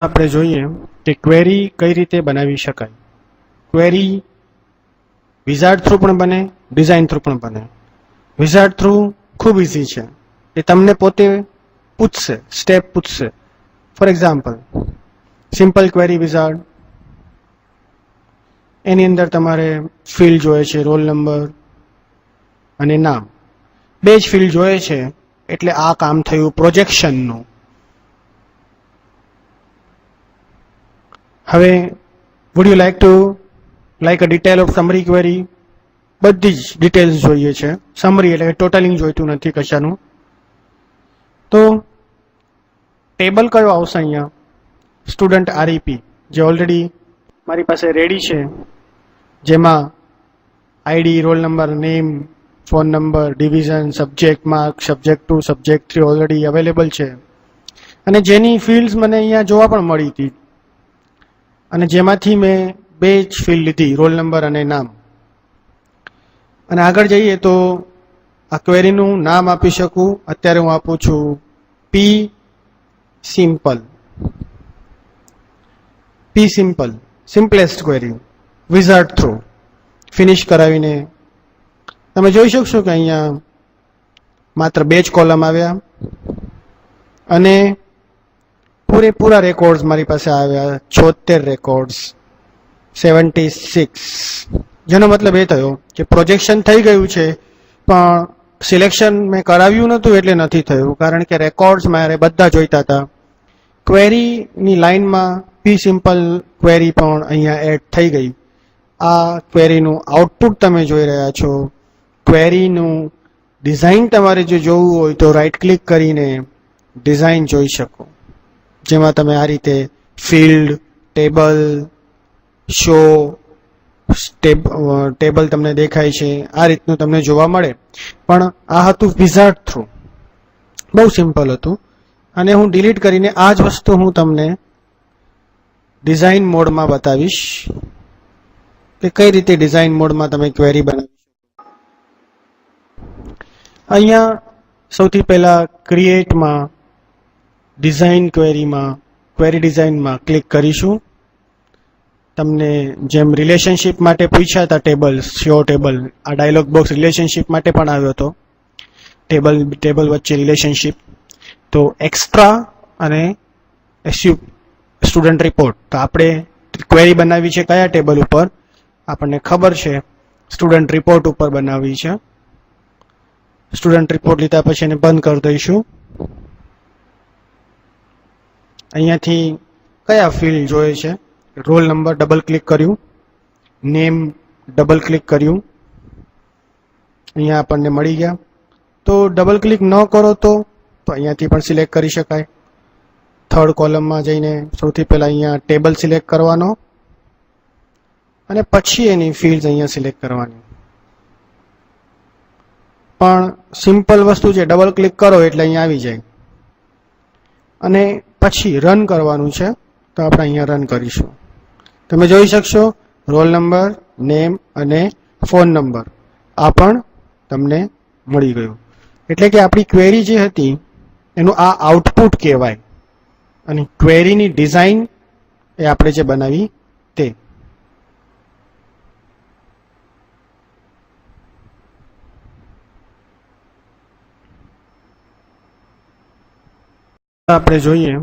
આપણે જોઈએ કે ક્વેરી કઈ રીતે બનાવી શકાય. ક્વેરી વિઝાર્ડ થ્રુ પણ બને, ડિઝાઇન થ્રુ પણ બને. વિઝાર્ડ થ્રુ ખૂબ ઇઝી છે. એ તમને પોતે પૂછશે, સ્ટેપ પૂછશે. For example, simple query wizard, એની અંદર તમારે ફિલ્ડ જોઈએ છે, રોલ નંબર અને નામ. બે જ ફિલ્ડ જોઈએ છે, એટલે આ કામ થયું પ્રોજેક્શનનું. હવે would you like a detail of summary query? બધી જ ડિટેલ્સ જોઈએ છે. સમરી એટલે ટોટલિંગ જોઈતું નથી કશાનું. તો ટેબલ કયો આવશે અહીંયા? સ્ટુડન્ટ આરઈપી, જે ઓલરેડી મારી પાસે રેડી છે, જેમાં ID, roll number, name, phone number, division, subject, mark, subject 2, subject 3 already available છે. અને જેની ફિલ્ડ્સ મને અહીંયા જોવા પણ મળી હતી, અને જેમાંથી મેં બે જ ફિલ્ડ લીધી, રોલ નંબર અને નામ. અને આગળ જઈએ તો આ ક્વેરીનું નામ આપી શકું. અત્યારે હું આપું છું P simple. P simple, simplest query, wizard through finish કરાવીને તમે જોઈ શકશો કે અહીંયા માત્ર બે જ કોલમ આવ્યા અને પૂરેપૂરા રેકોર્ડ્સ મારી પાસે આવ્યા, 76 રેકોર્ડ્સ, 76. જેનો મતલબ એ થયો કે પ્રોજેક્શન થઈ ગયું છે, પણ સિલેક્શન મેં કરાવ્યું નહોતું એટલે નથી થયું, કારણ કે રેકોર્ડ્સ મારે બધા જોઈતા હતા. ક્વેરીની લાઇનમાં પી સિમ્પલ ક્વેરી પણ અહીંયા એડ થઈ ગઈ. આ ક્વેરીનું આઉટપુટ તમે જોઈ રહ્યા છો. ક્વેરીનું ડિઝાઇન તમારે જો જોવું હોય તો રાઈટ ક્લિક કરીને ડિઝાઇન જોઈ શકો, જેમાં તમે આ રીતે ફિલ્ડ, ટેબલ, શો, ટેબલ તમને દેખાય છે, આ રીતનું તમને જોવા મળે. પણ આ હતું વિઝાર્ડ થ્રુ, બહુ સિમ્પલ હતું. અને હું ડિલીટ કરીને આ જ વસ્તુ હું તમને ડિઝાઇન મોડમાં બતાવીશ કે કઈ રીતે ડિઝાઇન મોડમાં તમે ક્વેરી બનાવી શકો. અહીંયા સૌથી પહેલા ક્રિએટમાં, ડિઝાઇન ક્વેરીમાં, ક્વેરી ડિઝાઇનમાં ક્લિક કરીશું. તમને જેમ રિલેશનશિપ માટે પૂછ્યા હતા ટેબલ્સ, શો ટેબલ, આ ડાયલોગ બોક્સ રિલેશનશિપ માટે પણ આવ્યો હતો. ટેબલ વચ્ચે રિલેશનશિપ. તો એક્સ્ટ્રા અને સ્ટુડન્ટ રિપોર્ટ. તો આપણે ક્વેરી બનાવી છે કયા ટેબલ ઉપર? આપણને ખબર છે, સ્ટુડન્ટ રિપોર્ટ ઉપર બનાવી છે. સ્ટુડન્ટ રિપોર્ટ લીધા પછી એને બંધ કરી દઈશું. અહીંયાથી કયા ફિલ્ડ જોઈએ છે? રોલ નંબર ડબલ ક્લિક કર્યું, નેમ ડબલ ક્લિક કર્યું, અહીંયા આપણને મળી ગયા. તો ડબલ ક્લિક ન કરો તો અહીંયાથી પણ સિલેક્ટ કરી શકાય. થર્ડ કોલમમાં જઈને સૌથી પહેલા અહીંયા ટેબલ સિલેક્ટ કરવાનો અને પછી એની ફિલ્ડ અહીંયા સિલેક્ટ કરવાની. પણ સિમ્પલ વસ્તુ છે, ડબલ ક્લિક કરો એટલે અહીંયા આવી જાય. અને પછી રન કરવાનું છે, તો આપણે અહીંયા રન કરીશું. તમે જોઈ શકશો રોલ નંબર, નેમ અને ફોન નંબર આ પણ તમને મળી ગયું. એટલે કે આપણી ક્વેરી જે હતી એનું આ આઉટપુટ કહેવાય. અને ક્વેરીની ડિઝાઇન એ આપણે જે બનાવી તે. આપણે જોઈએ